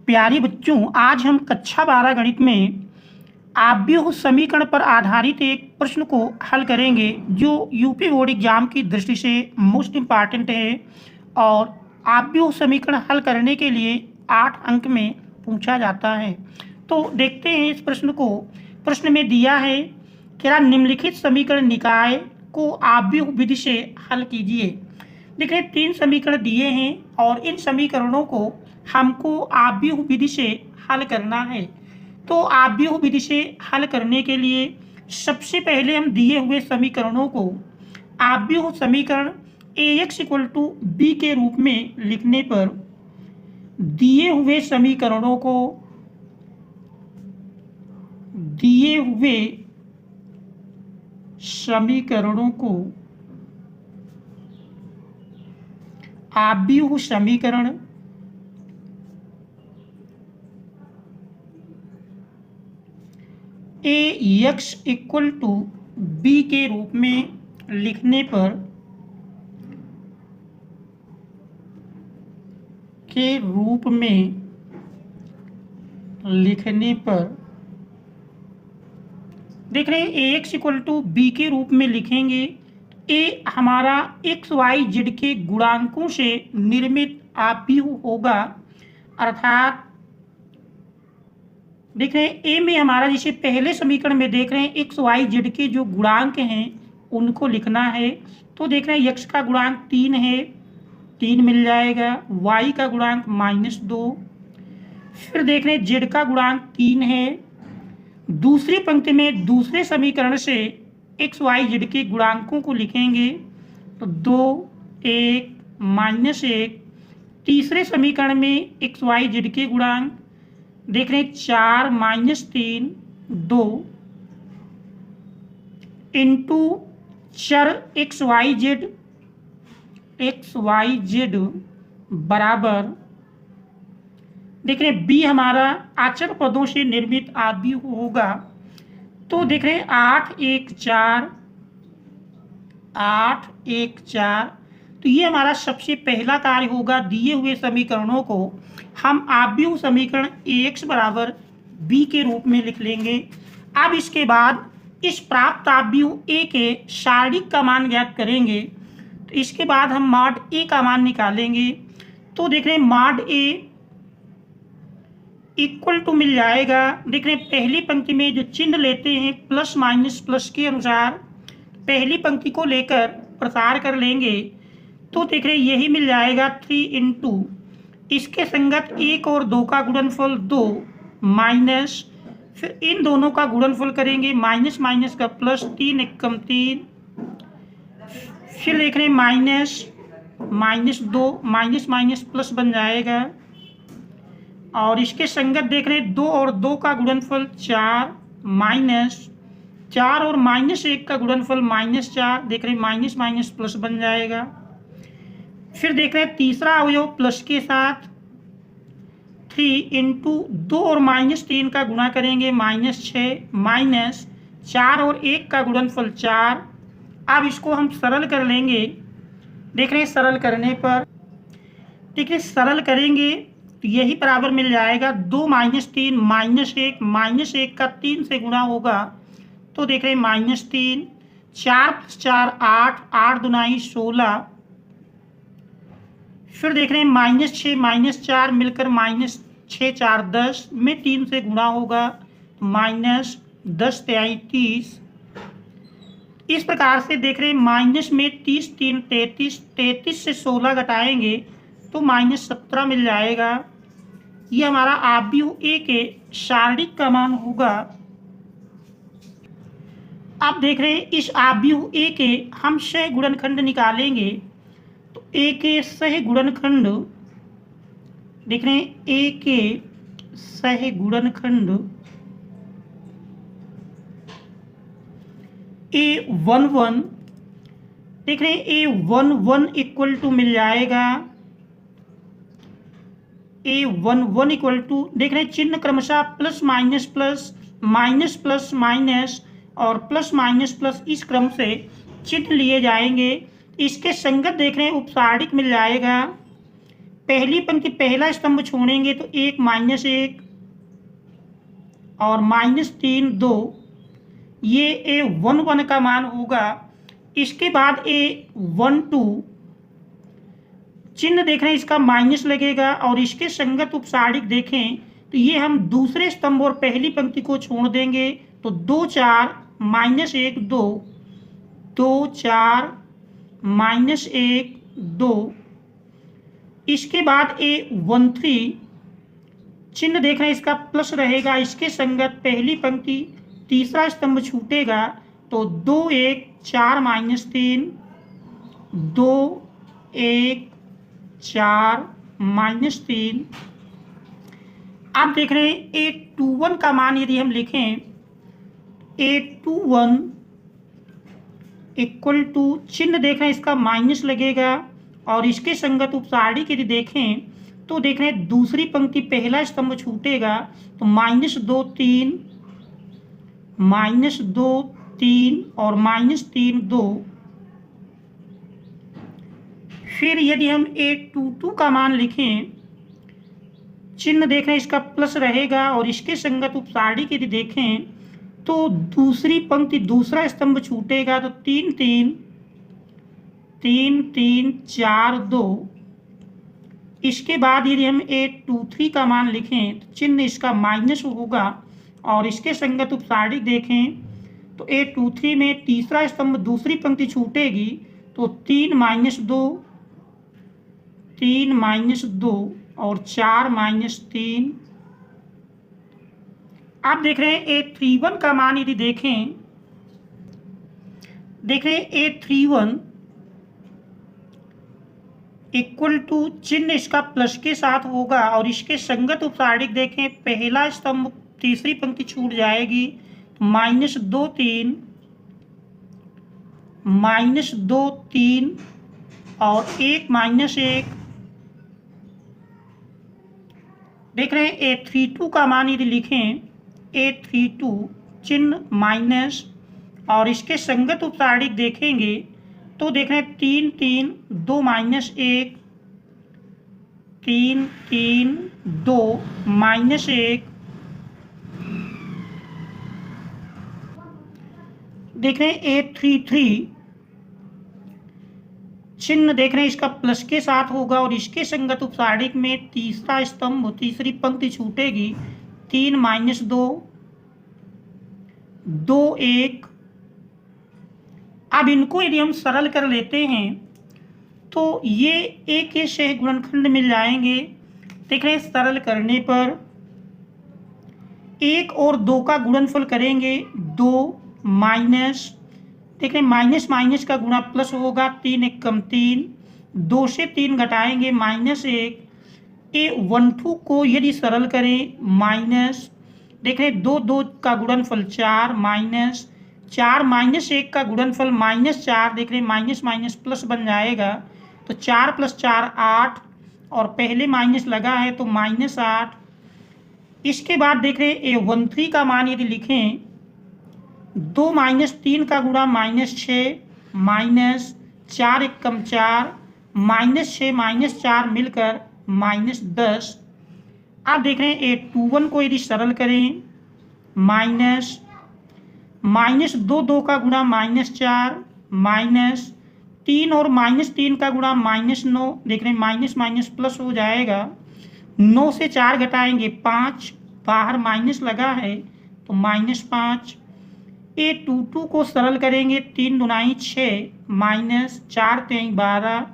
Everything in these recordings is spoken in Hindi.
प्यारे बच्चों, आज हम कक्षा 12 गणित में आव्यूह समीकरण पर आधारित एक प्रश्न को हल करेंगे जो यूपी बोर्ड एग्जाम की दृष्टि से मोस्ट इम्पॉर्टेंट है और आव्यूह समीकरण हल करने के लिए 8 अंक में पूछा जाता है। तो देखते हैं इस प्रश्न को। प्रश्न में दिया है कि निम्नलिखित समीकरण निकाय को आव्यूह विधि से हल कीजिए। देखिए 3 समीकरण दिए हैं और इन समीकरणों को हमको आव्यूह विधि से हल करना है। तो आव्यूह विधि से हल करने के लिए सबसे पहले हम दिए हुए समीकरणों को आव्यूह समीकरण ax = b के रूप में लिखने पर दिए हुए समीकरणों को आव्यूह समीकरण ax = b के रूप में लिखने पर देख रहे हैं ax = b के रूप में लिखेंगे। a हमारा x y z के गुणांकों से निर्मित आव्यूह होगा, अर्थात देख रहे हैं a में हमारा जिसे पहले समीकरण में देख रहे हैं x y z के जो गुणांक हैं उनको लिखना है। तो देख रहे हैं x का गुणांक 3 है, 3 मिल जाएगा। y का गुणांक -2। फिर देख रहे हैं z का गुणांक 3 है। दूसरी पंक्ति में दूसरे समीकरण से x y z के गुणांकों को लिखेंगे तो 2 1 -1। तीसरे समीकरण में x y z के गुणांक देख रहे हैं 4 -3 2 इंटू चर x y z बराबर देख रहे हैं b हमारा अचर पदों से निर्मित आव्यूह होगा। तो देख रहे हैं 8 1 4। तो ये हमारा सबसे पहला कार्य होगा। दिए हुए समीकरणों को हम आव्यूह समीकरण ax = b के रूप में लिख लेंगे। अब इसके बाद इस प्राप्त आव्यूह a के सारणिक का मान ज्ञात करेंगे। तो इसके बाद हम मॉड a का मान निकालेंगे। तो देख रहे हैं मॉड a इक्वल टू मिल जाएगा। देख रहे हैं पहली पंक्ति में जो चिन्ह लेते हैं प्लस माइनस प्लस के अनुसार पहली पंक्ति को लेकर प्रसार कर लेंगे। तो देख रहे हैं यही मिल जाएगा 3 इंटू इसके संगत 1 और 2 का गुणनफल 2 माइनस, फिर इन दोनों का गुणनफल करेंगे माइनस माइनस का प्लस 3 1 3। फिर देख रहे हैं -2 माइनस माइनस प्लस बन जाएगा और इसके संगत देख रहे हैं 2 और 2 का गुणनफल 4 माइनस 4 और -1 का गुणनफल -4। देख रहे हैं माइनस माइनस प्लस बन जाएगा। फिर देख रहे हैं तीसरा अवयव प्लस के साथ 3 इंटू 2 और -3 का गुणा करेंगे -6 माइनस 4 और 1 का गुणनफल 4। अब इसको हम सरल कर लेंगे। देख रहे हैं सरल करने पर देखिए सरल करेंगे तो यही बराबर मिल जाएगा 2 -3 -1 का 3 से गुणा होगा। तो देख रहे हैं -3 4 + 4 8 8 दूनी 16। फिर देख रहे हैं -6 -4 मिलकर -6 4 10 में 3 से गुणा होगा -10 × 30। इस प्रकार से देख रहे हैं माइनस में 30 3 33 से 16 घटाएंगे तो -17 मिल जाएगा। ये हमारा आव्यूह a के सारणिक का मान होगा। अब देख रहे हैं इस आव्यूह a के हम सह गुणनखंड निकालेंगे। तो a के सह गुणनखंड देख रहे हैं a के सह गुणनखंड a11 देख रहे हैं a11 इक्वल टू मिल जाएगा a11 इक्वल टू देख रहे हैं चिन्ह क्रमशः plus minus plus minus plus minus और प्लस माइनस प्लस इस क्रम से चिन्ह लिए जाएंगे। इसके संगत देख रहे हैं उपसारणिक मिल जाएगा पहली पंक्ति पहला स्तंभ छोड़ेंगे तो 1 माइनस 1 और -3 2, ये A11 का मान होगा। इसके बाद A12 चिन्ह देख रहे हैं, इसका माइनस लगेगा और इसके संगत उपसारिक देखें तो ये हम दूसरे स्तंभ और पहली पंक्ति को छोड़ देंगे तो 2 4 -1 2, 2 4 -1 2। इसके बाद A13 चिन्ह देख रहे हैं, इसका प्लस रहेगा, इसके संगत पहली पंक्ति तीसरा स्तंभ छूटेगा तो 2 1 4 -3 2 1 4 -3। आप देख रहे हैं A21 का मान यदि हम लिखें A21 इक्वल टू, चिन्ह देख रहे हैं इसका माइनस लगेगा और इसके संगत उपसारिक यदि देखें तो देख रहे हैं दूसरी पंक्ति पहला स्तंभ छूटेगा तो -2 3 -2 3 और -3 2। फिर यदि हम A22 का मान लिखें, चिन्ह देख रहे हैं इसका प्लस रहेगा और इसके संगत उपसारिक यदि देखें तो दूसरी पंक्ति दूसरा स्तंभ छूटेगा तो 3 3 3 3 4 2। इसके बाद यदि हम A23 का मान लिखें तो चिन्ह इसका माइनस होगा और इसके संगत उपसारिक देखें तो A23 में तीसरा स्तंभ दूसरी पंक्ति छूटेगी तो 3 -2 3 -2 और 4 -3। आप देख रहे हैं A31 का मान यदि देखें, देख रहे हैं A31 इक्वल टू, चिन्ह इसका प्लस के साथ होगा और इसके संगत उपसारिक देखें पहला स्तंभ तीसरी पंक्ति छूट जाएगी -2 3 -2 3 और 1 -1। देख रहे हैं A32 का मान यदि लिखें A32 चिन्ह माइनस और इसके संगत उपसारिक देखेंगे तो देख रहे हैं 3 3 2 -1 3 3 2 -1। देख रहे हैं A33 चिन्ह देख रहे हैं इसका प्लस के साथ होगा और इसके संगत उपसारिक में तीसरा स्तंभ तीसरी पंक्ति छूटेगी 3 -2 2 1। अब इनको यदि हम सरल कर लेते हैं तो ये एक के शेष गुणनखंड मिल जाएंगे। देख रहे हैं सरल करने पर 1 और 2 का गुणनफल करेंगे 2 माइनस, देख रहे हैं माइनस माइनस का गुणा प्लस होगा 3 1 कम 3, 2 से 3 घटाएंगे -1। A12 को यदि सरल करें माइनस, देख रहे हैं 2 2 का गुणनफल 4 माइनस 4 -1 का गुणनफल -4, देख रहे हैं माइनस माइनस प्लस बन जाएगा तो 4 + 4 8 और पहले माइनस लगा है तो -8। इसके बाद देख रहे हैं A13 का मान यदि लिखें 2 -3 का गुणा -6 -4 1 कम 4 -6 -4 मिलकर -10। आप देख रहे हैं A21 को यदि सरल करें -2 2 का गुणा -4 -3 और -3 का गुणा -9, देख रहे हैं माइनस माइनस प्लस हो जाएगा 9 से 4 घटाएंगे 5, बाहर माइनस लगा है तो -5। A22 को सरल करेंगे 3 दूनाई 6 -4 3 12,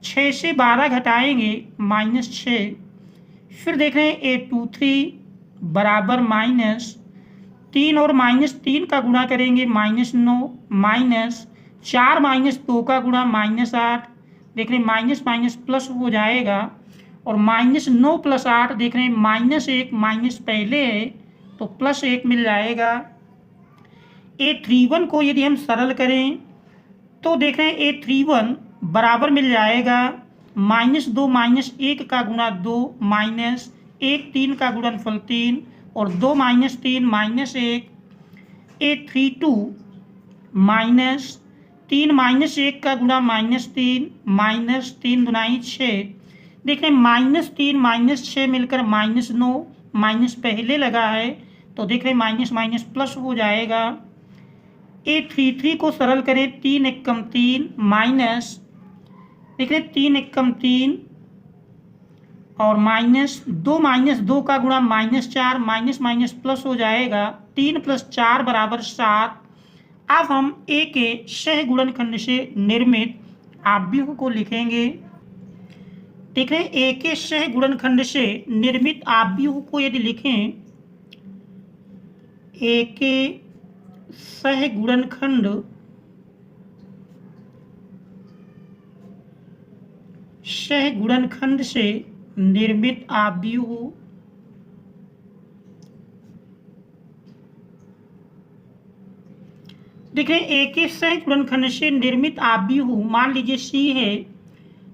6 से 12 घटाएंगे -6। फिर देख रहे हैं A23 बराबर -3 और -3 का गुणा करेंगे -9 -4 -2 का गुणा -8, देख रहे हैं माइनस माइनस प्लस हो जाएगा और -9 + 8, देख रहे हैं -1 माइनस पहले है तो +1 मिल जाएगा। A31 को यदि हम सरल करें तो देख रहे हैं A31 बराबर मिल जाएगा -2 -1 का गुणा 2 -1 3 का गुणनफल 3 और 2 -3 -1। A32 -3 -1 का गुणा -3 -3 दूनाई 6 देख रहे हैं -3 -6 मिलकर -9, माइनस पहले लगा है तो देख रहे हैं माइनस माइनस प्लस हो जाएगा। 3 को सरल करें, 3 एकम 3 माइनस, देख रहे 3 एकम 3 और -2 का गुणा -4, माइनस माइनस प्लस हो जाएगा। 3 + 4 = 7। अब हम ए के सहगुणनखंड से निर्मित आव्यूह को लिखेंगे। देख रहे हैं ए के सहगुणनखंड से निर्मित आव्यूह को यदि लिखें, ए के सहगुणनखंड से निर्मित आव्यूह देख रहे हैं ए के सहगुणनखंड से निर्मित आव्यूह मान लीजिए सी है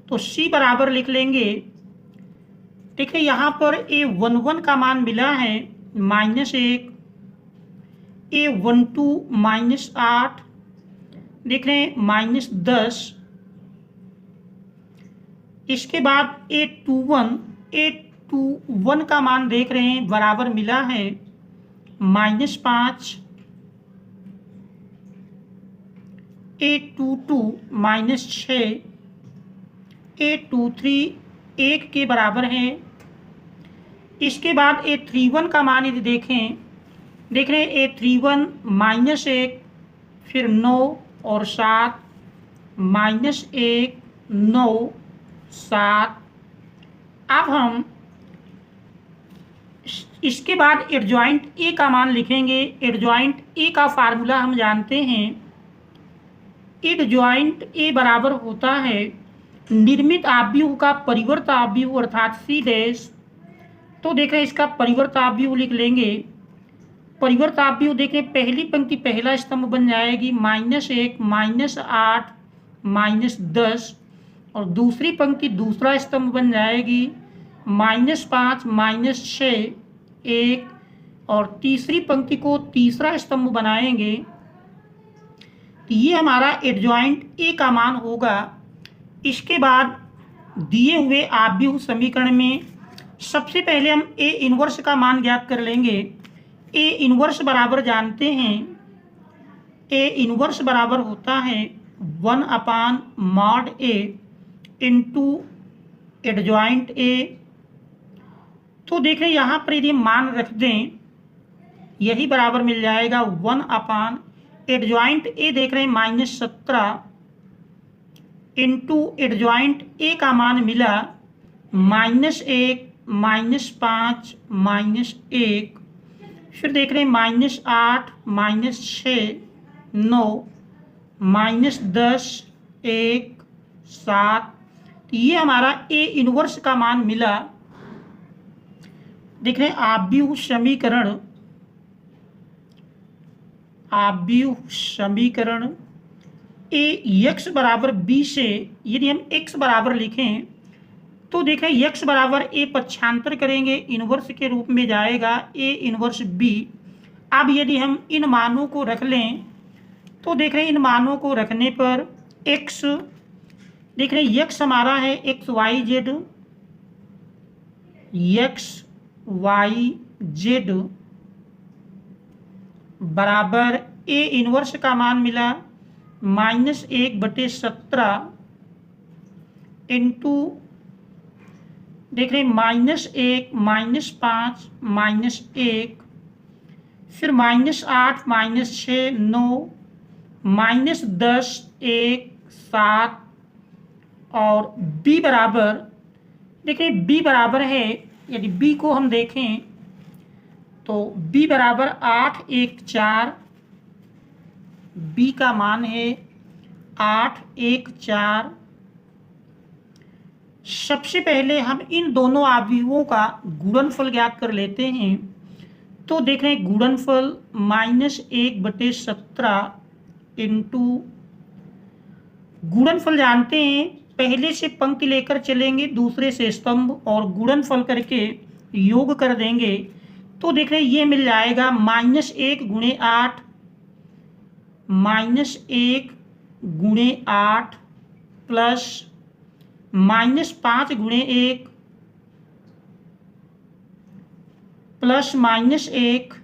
तो सी बराबर लिख लेंगे। देखिए यहाँ पर A11 का मान मिला है -1, A12 -8, देख रहे हैं -10। इसके बाद A21 का मान देख रहे हैं बराबर मिला है -5, A22 -6, A23 1 के बराबर है। इसके बाद A31 का मान यदि देखें, देख रहे हैं A31 -1 फिर 9 और 7, -1 9 7। अब हम इसके बाद एडजॉइंट ए का मान लिखेंगे। एडजॉइंट ए का फार्मूला हम जानते हैं, एडजॉइंट ए बराबर होता है निर्मित आव्यूह का परिवर्त आव्यूह अर्थात सी डैश। तो देख रहे हैं इसका परिवर्त आव्यूह लिख लेंगे। परिवर्त आव्यूह देखें, पहली पंक्ति पहला स्तंभ बन जाएगी -1 -8 -10 और दूसरी पंक्ति दूसरा स्तंभ बन जाएगी -5 -6 1 और तीसरी पंक्ति को तीसरा स्तंभ बनाएंगे। तो ये हमारा एडजॉइंट ए का मान होगा। इसके बाद दिए हुए आव्यूह समीकरण में सबसे पहले हम ए इनवर्स का मान ज्ञात कर लेंगे। ए इनवर्स बराबर जानते हैं, ए इनवर्स बराबर होता है 1/mod A into adjoint A. तो देख रहे हैं यहाँ पर यदि मान रख दें, यही बराबर मिल जाएगा 1/ एडजॉइंट ए देख रहे हैं -17 इंटू एडजॉइंट ए का मान मिला -1 -5 -1 फिर देख रहे हैं -8 -6 9 -10 1 7। ये हमारा ए इनवर्स का मान मिला। देख रहे हैं आव्यूह समीकरण ए x बराबर b से यदि हम x बराबर लिखें तो देखें x बराबर a पक्षांतर करेंगे इनवर्स के रूप में जाएगा a इनवर्स b। अब यदि हम इन मानों को रख लें तो देख रहे हैं इन मानों को रखने पर x देख रहे हैं x हमारा है xyz बराबर a इनवर्स का मान मिला -1/17 इंटू देख रहे हैं -1 -5 -1 फिर -8 -6 9 -10 1 7 और b बराबर देख रहे हैं b बराबर है, यदि b को हम देखें तो b बराबर 8 1 4, b का मान है 8 1 4। सबसे पहले हम इन दोनों आव्यूहों का गुणनफल ज्ञात कर लेते हैं। तो देख रहे हैं गुणनफल -1/17 इंटू गुणनफल जानते हैं, पहले से पंक्ति लेकर चलेंगे दूसरे से स्तंभ और गुणनफल करके योग कर देंगे। तो देख रहे हैं ये मिल जाएगा -1 × 8 -1 × 8 प्लस -5 गुणे 1 प्लस -1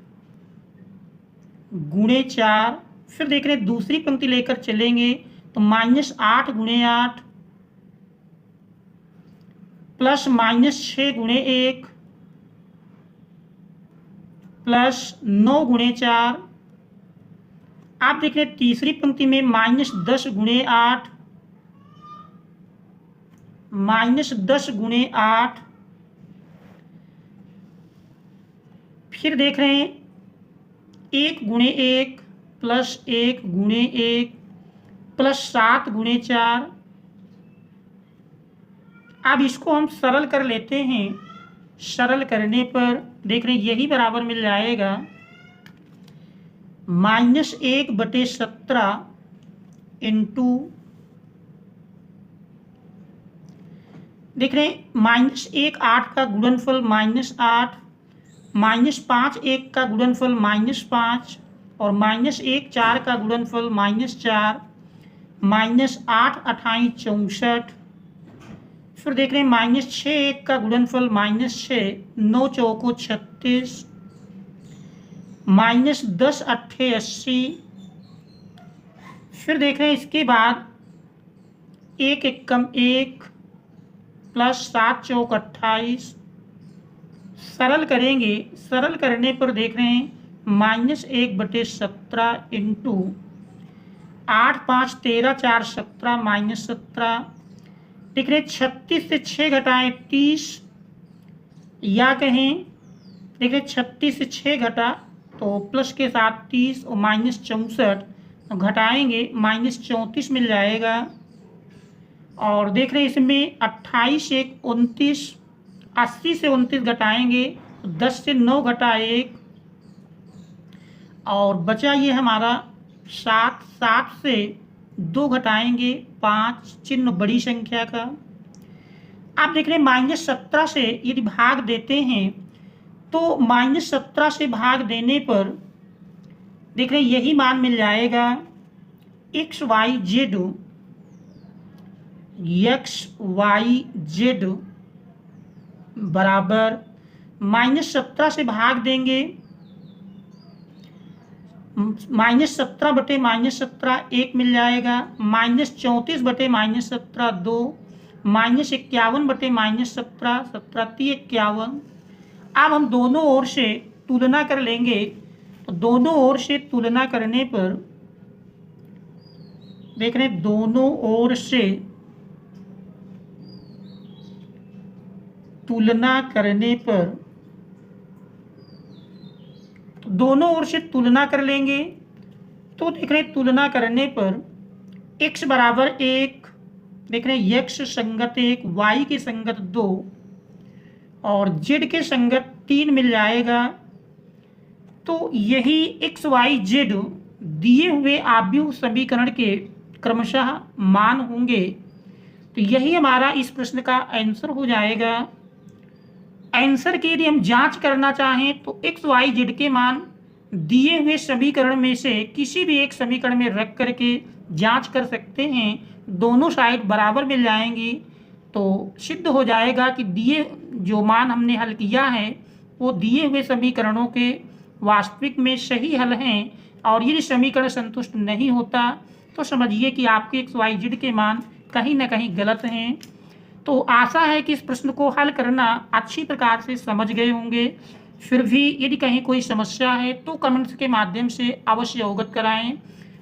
गुणे 4। फिर देख रहे हैं दूसरी पंक्ति लेकर चलेंगे तो -8 गुणे 8 प्लस -6 गुणे 1 प्लस 9 गुणे 4। आप देख रहे हैं तीसरी पंक्ति में -10 गुणे 8 -10 गुणे 8। फिर देख रहे हैं 1 गुणे 1 प्लस 1 गुणे 1 प्लस 7 गुणे 4। अब इसको हम सरल कर लेते हैं। सरल करने पर देख रहे हैं यही बराबर मिल जाएगा -1/17 इंटू देख रहे हैं -1 8 का गुणनफल -8 -5 1 का गुणनफल -5 और -1 4 का गुणनफल -4 -8 28 64। फिर देख रहे हैं -6 1 का गुणनफल -6 9 चौको 36 -10 अट्ठे 80। फिर देख रहे हैं इसके बाद 1 एकम 1 प्लस 7 चौक 28। सरल करेंगे, सरल करने पर देख रहे हैं -1/17 इंटू 8 5 13 4 17 -17। देख रहे हैं 36 से 6 घटाएं 30 या कहें देख रहे हैं 36 से 6 घटा तो प्लस के साथ 30 और -64 तो घटाएंगे -34 मिल जाएगा। और देख रहे हैं इसमें 28 1 29 80 से 29 घटाएंगे तो 10 से 9 घटा 1 और बचा ये हमारा 7 7 से 2 घटाएंगे 5 चिन्ह बड़ी संख्या का। आप देख रहे हैं -17 से यदि भाग देते हैं तो -17 से भाग देने पर देख रहे हैं यही मान मिल जाएगा x y z बराबर -17 से भाग देंगे -17/-17 1 मिल जाएगा -34/-17 2 -51/-17 17 51। अब हम दोनों ओर से तुलना कर लेंगे तो दोनों ओर से तुलना करने पर देख रहे हैं दोनों ओर से तुलना करने पर दोनों ओर से तुलना कर लेंगे तो देख रहे हैं तुलना करने पर x बराबर 1 देख रहे हैं x संगत 1 y के संगत 2 और z के संगत 3 मिल जाएगा। तो यही x y z दिए हुए आव्यूह समीकरण के क्रमशः मान होंगे। तो यही हमारा इस प्रश्न का आंसर हो जाएगा। आंसर की यदि हम जांच करना चाहें तो x y z के मान दिए हुए समीकरण में से किसी भी एक समीकरण में रख करके जांच कर सकते हैं। दोनों साइड बराबर मिल जाएंगी तो सिद्ध हो जाएगा कि दिए जो मान हमने हल किया है वो दिए हुए समीकरणों के वास्तविक में सही हल हैं। और यदि समीकरण संतुष्ट नहीं होता तो समझिए कि आपके x y z के मान कहीं ना कहीं गलत हैं। तो आशा है कि इस प्रश्न को हल करना अच्छी प्रकार से समझ गए होंगे। फिर भी यदि कहीं कोई समस्या है तो कमेंट्स के माध्यम से अवश्य अवगत कराएं।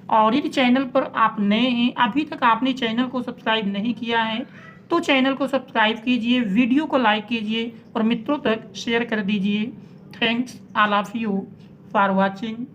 और यदि चैनल पर आप नए हैं, अभी तक आपने चैनल को सब्सक्राइब नहीं किया है तो चैनल को सब्सक्राइब कीजिए, वीडियो को लाइक कीजिए और मित्रों तक शेयर कर दीजिए। Thanks all of you for watching.